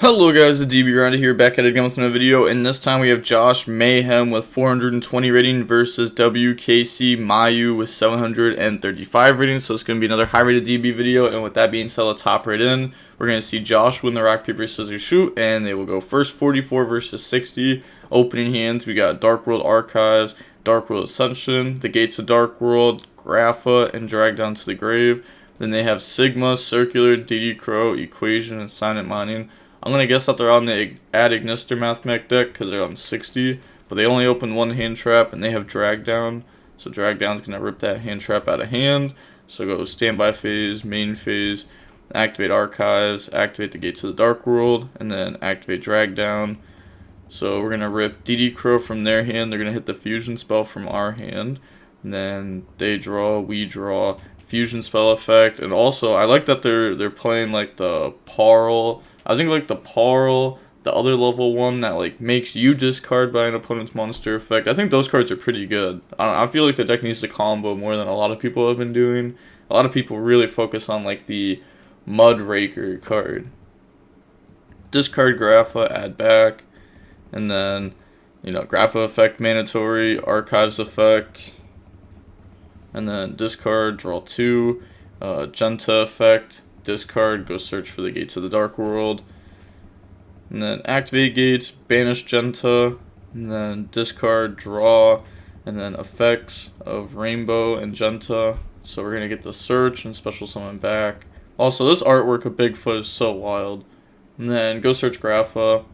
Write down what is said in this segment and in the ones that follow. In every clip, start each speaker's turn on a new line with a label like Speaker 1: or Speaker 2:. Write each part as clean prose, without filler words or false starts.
Speaker 1: Hello guys, the DB Grinder here, back at it again with another video, and this time we have Josh Mayhem with 420 rating versus WKC Mayu with 735 rating, so it's going to be another high rated DB video, and with that being said, let's hop right in. We're going to see Josh win the rock, paper, scissors, shoot, and they will go first 44 versus 60. Opening hands, we got Dark World Archives, Dark World Ascension, the Gates of Dark World, Grapha, and Drag Down to the Grave. Then they have Sigma, Circular, DD Crow, Equation, and Silent Mining. I'm going to guess that they're on the Ad Ignister Mathmech deck because they're on 60, but they only open one hand trap and they have Drag Down, so Drag Down's going to rip that hand trap out of hand. So go standby phase, main phase, activate Archives, activate the Gates of the Dark World, and then activate Drag Down. So we're going to rip DD Crow from their hand, they're going to hit the fusion spell from our hand, and then they draw, we draw, fusion spell effect, and also I like that they're playing like the Parl. I think like the Parl, the other level one that like makes you discard by an opponent's monster effect. I think those cards are pretty good. I feel like the deck needs to combo more than a lot of people have been doing. A lot of people really focus on like the Mudraker card. Discard Grapha, add back, and then Grapha effect mandatory, Archives effect, and then discard, draw 2, Genta effect. Discard, go search for the Gates of the Dark World, and then activate Gates, banish Genta, and then discard, draw, and then effects of Rainbow and Genta. So we're going to get the search and special summon back. Also, this artwork of Bigfoot is so wild. And then go search Grapha,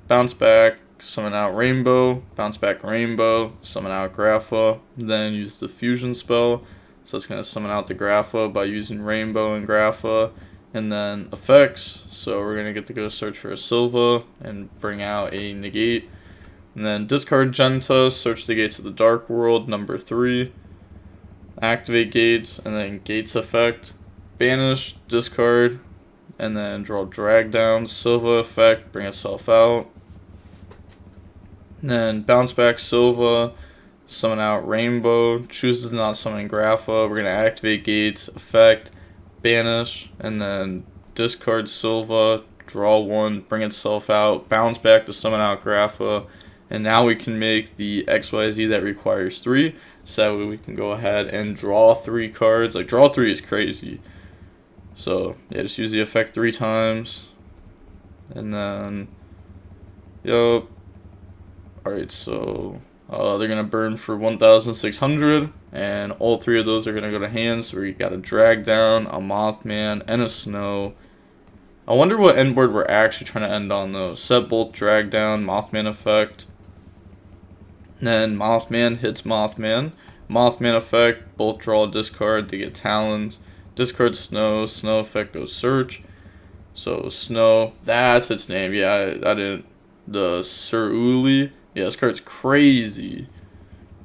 Speaker 1: bounce back, summon out Rainbow, bounce back Rainbow, summon out Grapha, then use the fusion spell. So it's going to summon out the Grapha by using Rainbow and Grapha, and then effects. So we're going to get to go search for a Silva and bring out a negate. And then discard Genta, search the Gates of the Dark World, number 3. Activate Gates, and then Gates effect. Banish, discard, and then draw Drag Down, Silva effect, bring itself out. And then bounce back Silva. Summon out Rainbow, choose to not summon Grapha, we're going to activate Gates, effect, banish, and then discard Silva, draw 1, bring itself out, bounce back to summon out Grapha, and now we can make the XYZ that requires 3, so that way we can go ahead and draw 3 cards. Like, draw 3 is crazy. So, yeah, just use the effect 3 times, and then, yup, alright, so they're going to burn for 1,600, and all 3 of those are going to go to hands, so we got a Drag Down, a Mothman, and a Snow. I wonder what end board we're actually trying to end on, though. Set both Drag Down, Mothman effect, then Mothman hits Mothman. Mothman effect, both draw a discard, they get Talons. Discard Snow, Snow effect goes search. So Snow, that's its name, yeah, I didn't, the Suruli. Yeah, this card's crazy.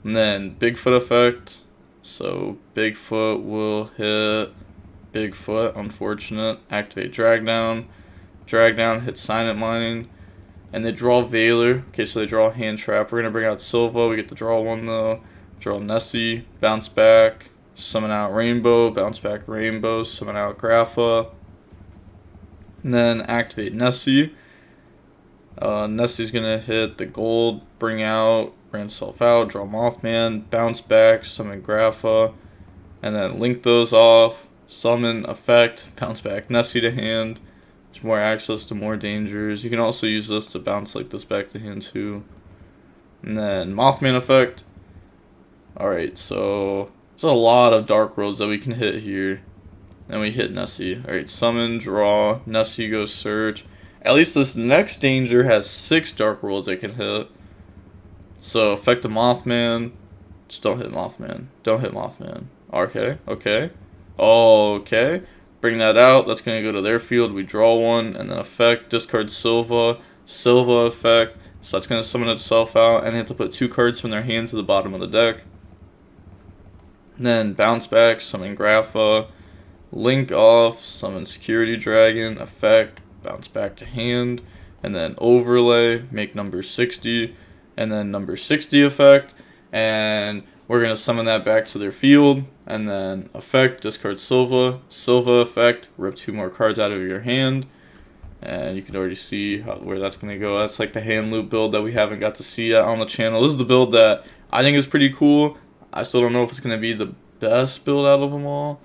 Speaker 1: And then Bigfoot effect. So Bigfoot will hit Bigfoot, unfortunate. Activate Drag Down. Drag Down hits Silent Mining. And they draw Veiler. Okay, so they draw Hand Trap. We're going to bring out Silva. We get to draw 1 though. Draw Nessie. Bounce back. Summon out Rainbow. Bounce back Rainbow. Summon out Grapha. And then activate Nessie. Nessie's gonna hit the gold, bring itself out, draw Mothman, bounce back, summon Grapha, and then link those off, summon effect, bounce back Nessie to hand. There's more access to more dangers. You can also use this to bounce like this back to hand too. And then Mothman effect. Alright, so there's a lot of Dark Worlds that we can hit here. And we hit Nessie. Alright, summon, draw, Nessie goes search. At least this next danger has 6 Dark Worlds it can hit. So, effect the Mothman. Just don't hit Mothman. Don't hit Mothman. Okay, okay. Okay. Bring that out. That's going to go to their field. We draw 1. And then effect. Discard Silva. Silva effect. So that's going to summon itself out. And they have to put 2 cards from their hands to the bottom of the deck. And then bounce back. Summon Grapha. Link off. Summon Security Dragon. Effect. Bounce back to hand, and then overlay, make number 60, and then number 60 effect, and we're going to summon that back to their field, and then effect, discard Silva, Silva effect, rip 2 more cards out of your hand, And you can already see where that's going to go. That's like the HandLoop build that we haven't got to see yet on the channel. This is the build that I think is pretty cool. I still don't know if it's going to be the best build out of them all.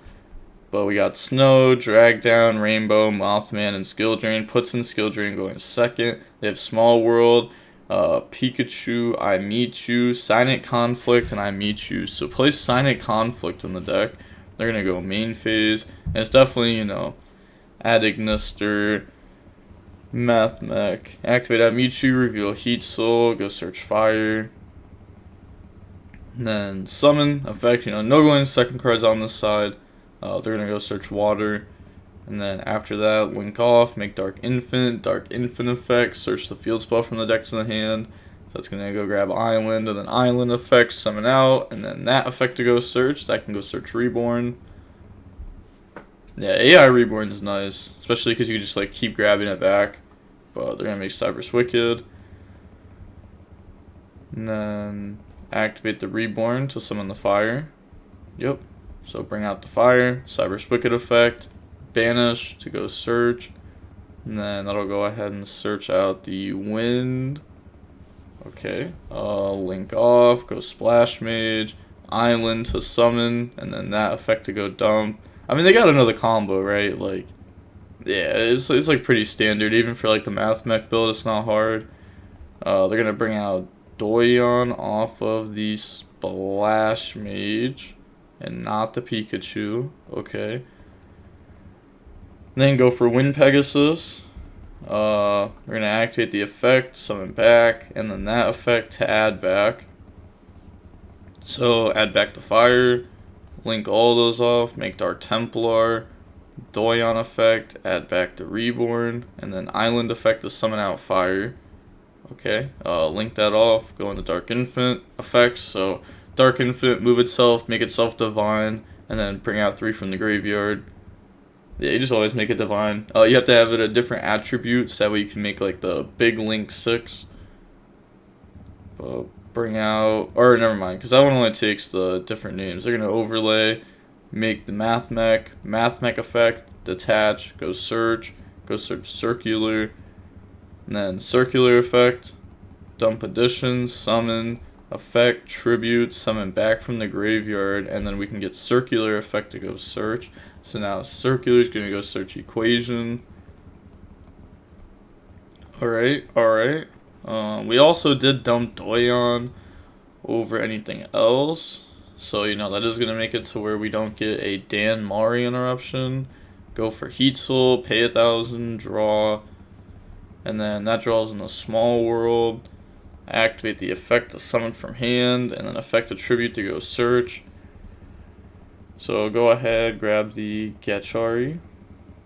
Speaker 1: But we got Snow, Drag Down, Rainbow, Mothman, and Skill Drain. Puts in Skill Drain going second. They have Small World, Pikachu, I Meet You, Silent Conflict, and I Meet You. So place Silent Conflict in the deck. They're going to go main phase. And it's definitely, you know, add Ignister, Mathmech, activate I Meet You, reveal Heat Soul, go search Fire. And then Summon, effect, you know, no going second cards on this side. They're going to go search Water. And then after that, link off, make Dark Infant effect, search the field spell from the deck to the hand. So that's going to go grab Island, and then Island effect, summon out, and then that effect to go search. That can go search Reborn. Yeah, AI Reborn is nice, especially because you can just like keep grabbing it back. But they're going to make Cyber's Wicked. And then activate the Reborn to summon the Fire. Yep. So bring out the Fire, Cyber's Wicked effect, Banish to go search, and then that'll go ahead and search out the Wind. Okay, link off, go Splash Mage, Island to summon, and then that effect to go dump. I mean, they gotta know the combo, right? Like, yeah, it's like pretty standard, even for like the Mathmech build, it's not hard. They're gonna bring out Doyon off of the Splash Mage. And not the Pikachu. Okay. Then go for Wind Pegasus. We're going to activate the effect, summon back, and then that effect to add back. So add back the Fire, link all those off, make Dark Templar, Doyon effect, add back the Reborn, and then Island effect to summon out Fire. Okay, link that off, go into Dark Infant effects, so Dark Infant, move itself, make itself divine, and then bring out 3 from the graveyard. Yeah, you just always make it divine. You have to have it a different attribute, so that way you can make like the big link 6. But bring out, or never mind, because that one only takes the different names. They're going to overlay, make the Mathmech effect, detach, go search circular, and then circular effect, dump addition, summon, effect, tribute, summon back from the graveyard, and then we can get circular effect to go search. So now circular is going to go search equation. Alright. We also did dump Doyon over anything else. So, you know, that is going to make it to where we don't get a Dan Mari interruption. Go for Heat Soul, pay 1,000, draw. And then that draws in the Small World. Activate the effect to summon from hand, and then effect a tribute to go search. So go ahead, grab the Gachari,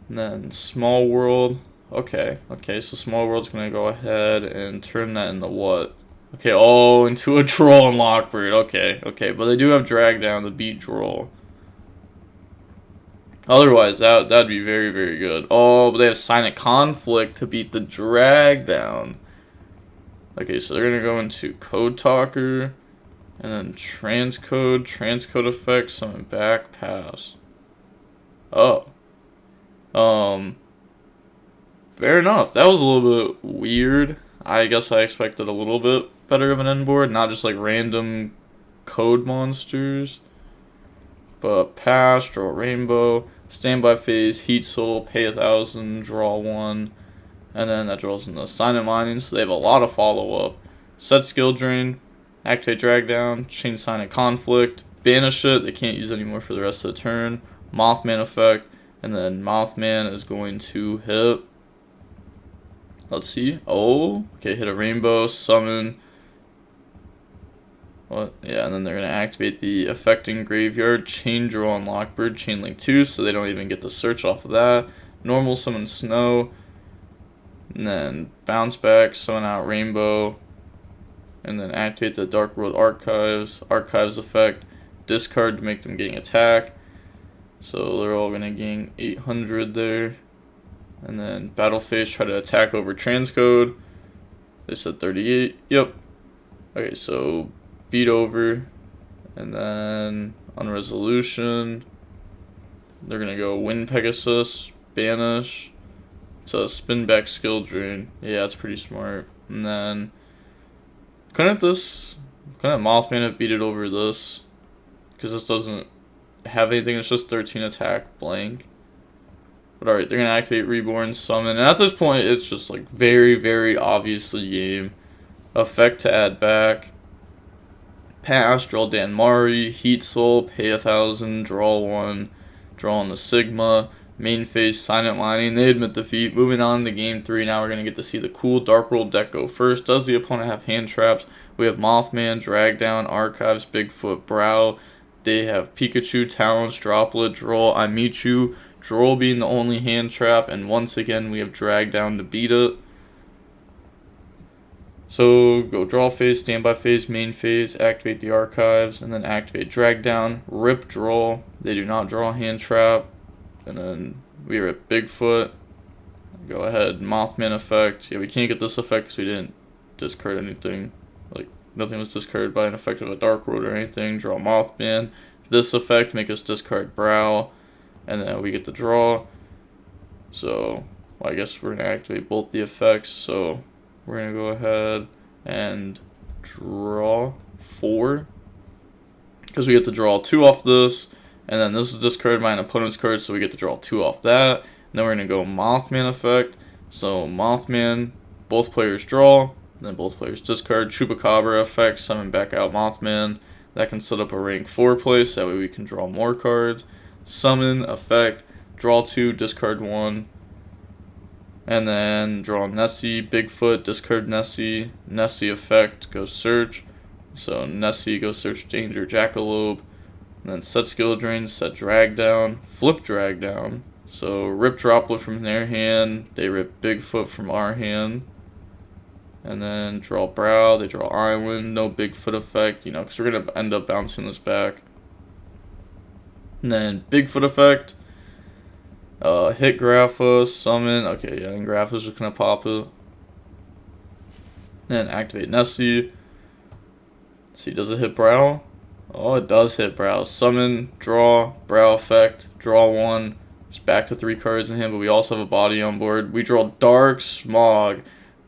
Speaker 1: and then Small World. Okay, so Small World's gonna go ahead and turn that into what? Okay, oh, into a Troll and Lockbird. Okay, but they do have Drag Down to beat Droll. Otherwise, that'd be very, very good. Oh, but they have Silent Conflict to beat the Drag Down. Okay, so they're going to go into Code Talker, and then transcode effect, summon back, pass. Oh. Fair enough. That was a little bit weird. I guess I expected a little bit better of an end board, not just like random code monsters. But pass, draw Rainbow, standby phase, Heat Soul, pay 1,000, draw 1. And then that draws into Silent Mining, so they have a lot of follow-up. Set Skill Drain, activate Drag Down, change Silent Conflict, banish it, they can't use it anymore for the rest of the turn. Mothman effect, and then Mothman is going to hit. Let's see. Oh, okay, hit a Rainbow, summon. What? Yeah, and then they're going to activate the Affecting Graveyard, chain draw on Lockbird, chain link 2, so they don't even get the search off of that. Normal summon Snow. And then bounce back, summon out Rainbow, and then activate the Dark World Archives effect, discard to make them gain attack. So they're all going to gain 800 there. And then Battle Phase, try to attack over Transcode. They said 38. Yep. Okay, so beat over. And then on Resolution, they're going to go Wind Pegasus, banish, So spin back skill drain. Yeah, that's pretty smart. And then couldn't Mothman have beat it over this? Because this doesn't have anything. It's just 13 attack blank. But alright, they're gonna activate Reborn, Summon, and at this point it's just like very, very obviously game. Effect to add back. Pass, draw Danmari, Heat Soul, pay 1,000, draw 1, draw on the Sigma, main phase, Silent Lining, they admit defeat. Moving on to game 3, now we're going to get to see the cool Dark World deck go first. Does the opponent have hand traps? We have Mothman, Drag Down, Archives, Bigfoot, Brow. They have Pikachu, Talons, Droplet, Droll, I Meet You, Droll being the only hand trap, and once again we have Drag Down to beat it. So go draw phase, standby phase, main phase, activate the archives, and then activate drag down, rip draw. They do not draw hand trap. And then we are at Bigfoot. Go ahead, Mothman effect. Yeah, we can't get this effect because we didn't discard anything. Like nothing was discarded by an effect of a Dark World or anything. Draw Mothman. This effect make us discard Brow, and then we get the draw. So well, I guess we're gonna activate both the effects. So we're going to go ahead and draw 4. Because we get to draw 2 off this. And then this is discarded by an opponent's card, so we get to draw 2 off that. And then we're going to go Mothman effect. So Mothman, both players draw. Then both players discard. Chupacabra effect, summon back out Mothman. That can set up a rank 4 place, that way we can draw more cards. Summon effect, draw 2, discard 1. And then draw Nessie, Bigfoot, discard Nessie, Nessie effect, go search. So Nessie, go search Danger, Jackalope. And then set skill drain, set drag down, flip drag down. So rip Droplet from their hand, they rip Bigfoot from our hand. And then draw Brow, they draw Island, no Bigfoot effect, you know, because we're going to end up bouncing this back. And then Bigfoot effect. Hit Grapha, summon. Okay, yeah, and Grapha's just gonna pop it. Then activate Nessie. See, does it hit Brow? Oh, it does hit Brow. Summon, draw, Brow effect, draw 1. Just back to 3 cards in hand, but we also have a body on board. We draw Dark Smog.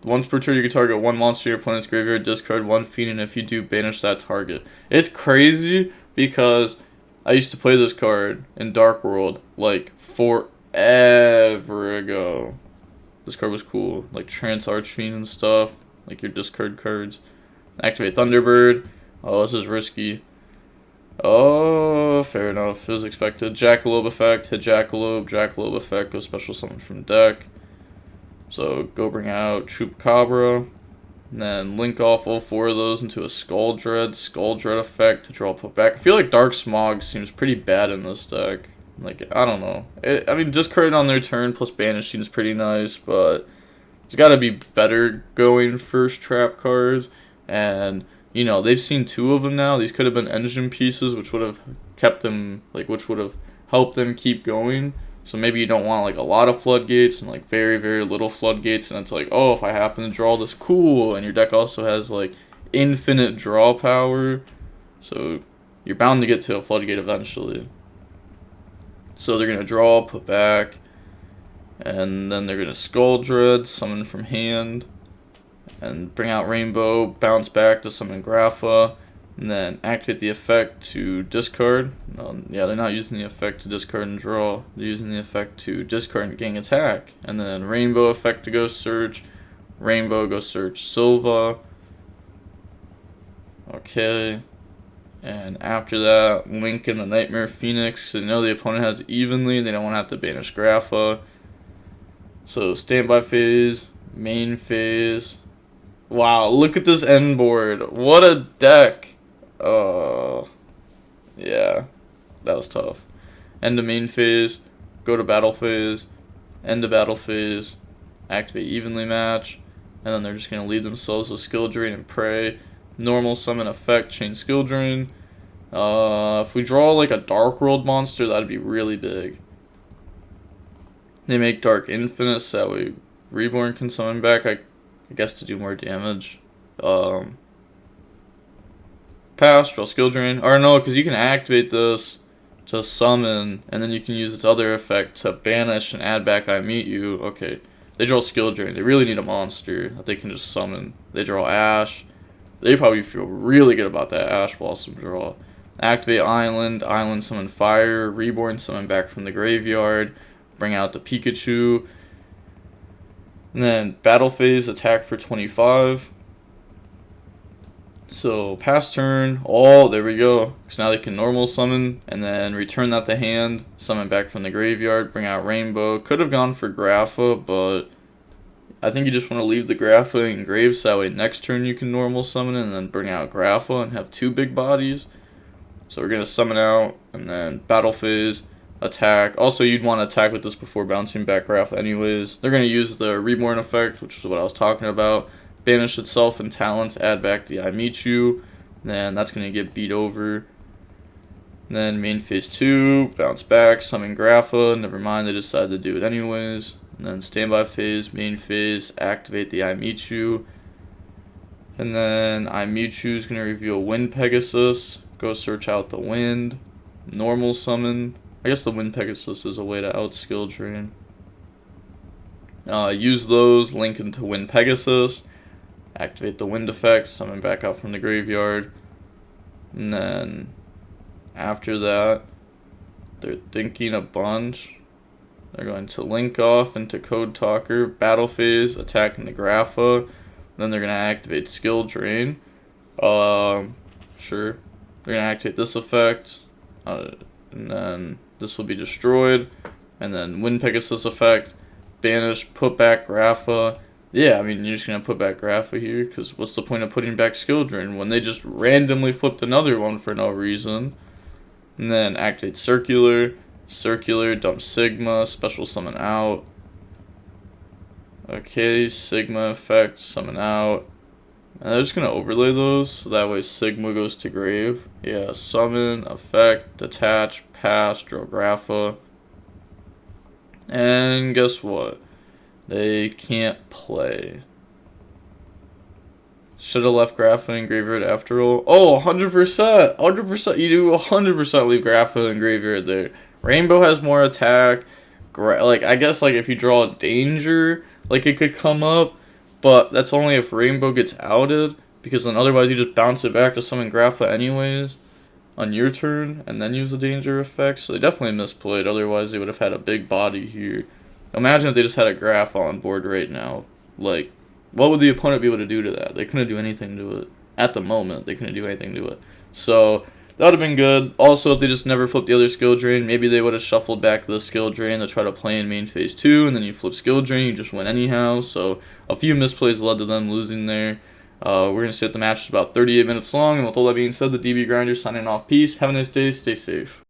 Speaker 1: Once per turn, you can target 1 monster in your opponent's graveyard, discard 1 fiend, and if you do, banish that target. It's crazy because I used to play this card in Dark World like forever ago. This card was cool, like Trance Archfiend and stuff, like your discard cards. Activate Thunderbird. Oh, this is risky. Oh, fair enough. It was expected. Jackalope effect. Hit Jackalope. Jackalope effect. Go special summon from deck. So go bring out Chupacabra. And then link off all 4 of those into a Skull Dread. Skull Dread effect to draw put back. I feel like Dark Smog seems pretty bad in this deck. Like, I don't know. I mean, discard on their turn plus banishing is pretty nice, but there's got to be better going first trap cards. And, you know, they've seen 2 of them now. These could have been engine pieces, which would have kept them, like, which would have helped them keep going. So maybe you don't want, like, a lot of floodgates and, like, very, very little floodgates. And it's like, oh, if I happen to draw this, cool. And your deck also has, like, infinite draw power. So you're bound to get to a floodgate eventually. So they're going to draw, put back, and then they're going to Skull Dread, summon from hand, and bring out Rainbow, bounce back to summon Grapha, and then activate the effect to discard. Yeah, they're not using the effect to discard and draw, they're using the effect to discard and gain attack. And then Rainbow effect to go search, Rainbow go search Silva. Okay. And after that, link in the Nightmare Phoenix. They know the opponent has evenly. They don't want to have to banish Grapha. So standby phase, main phase. Wow, look at this end board. What a deck. Oh, yeah, that was tough. End of main phase, go to battle phase, end of battle phase, activate evenly match, and then they're just going to leave themselves with skill drain and pray. Normal summon effect, chain skill drain. If we draw like a Dark World monster, that'd be really big. They make Dark Infinite, so that way Reborn can summon back, I guess to do more damage. Pass, draw skill drain. Or no, because you can activate this to summon, and then you can use its other effect to banish and add back I Meet You. Okay, They draw Skill Drain. They really need a monster that they can just summon. They draw Ash. They probably feel really good about that Ash Blossom draw. Activate Island. Island summon Fire. Reborn summon back from the graveyard. Bring out the Pikachu. And then Battle Phase, attack for 25. So pass turn. Oh, there we go. So now they can normal summon and then return that to hand. Summon back from the graveyard. Bring out Rainbow. Could have gone for Grapha, but I think you just want to leave the Grapha in grave so that way next turn you can normal summon and then bring out Grapha and have two big bodies. So we're going to summon out and then Battle Phase, attack. Also, you'd want to attack with this before bouncing back Grapha anyways. They're going to use the Reborn effect, which is what I was talking about. Banish itself and talents, add back the YuGiOh. Then that's going to get beat over. Then main phase 2, bounce back, summon Grapha. Never mind, they decided to do it anyways. And then standby phase, main phase, activate the YuGiOh. And then YuGiOh is going to reveal Wind Pegasus. Go search out the wind. Normal summon. I guess the Wind Pegasus is a way to out skill drain. Use those, link into Wind Pegasus. Activate the wind effect, summon back out from the graveyard. And then after that, they're thinking a bunch. They're going to link off into Code Talker, Battle Phase, attacking the Grapha. Then they're going to activate Skill Drain. Sure. They're going to activate this effect. And then this will be destroyed. And then Wind Pegasus effect, banish, put back Grapha. Yeah, I mean, you're just going to put back Grapha here, because what's the point of putting back Skill Drain when they just randomly flipped another one for no reason? And then activate Circular, dump Sigma, special summon out. Okay, Sigma effect, summon out. And they're just going to overlay those, so that way Sigma goes to grave. Yeah, summon, effect, detach, pass, draw Grapha. And guess what? They can't play. Should have left Grapha in graveyard after all. Oh, 100%! 100%! You do 100% leave Grapha in graveyard there. Rainbow has more attack. Like, I guess, like, if you draw a danger, like, it could come up. But that's only if Rainbow gets outed. Because then otherwise you just bounce it back to summon Grapha anyways on your turn. And then use the danger effect. So they definitely misplayed. Otherwise they would have had a big body here. Imagine if they just had a Graph on board right now. Like, what would the opponent be able to do to that? They couldn't do anything to it. At the moment, they couldn't do anything to it. So, that would have been good. Also, if they just never flipped the other skill drain, maybe they would have shuffled back the skill drain to try to play in main phase 2, and then you flip skill drain, you just win anyhow. So, a few misplays led to them losing there. We're going to see that the match is about 38 minutes long, and with all that being said, the DB Grinder signing off. Peace, have a nice day, stay safe.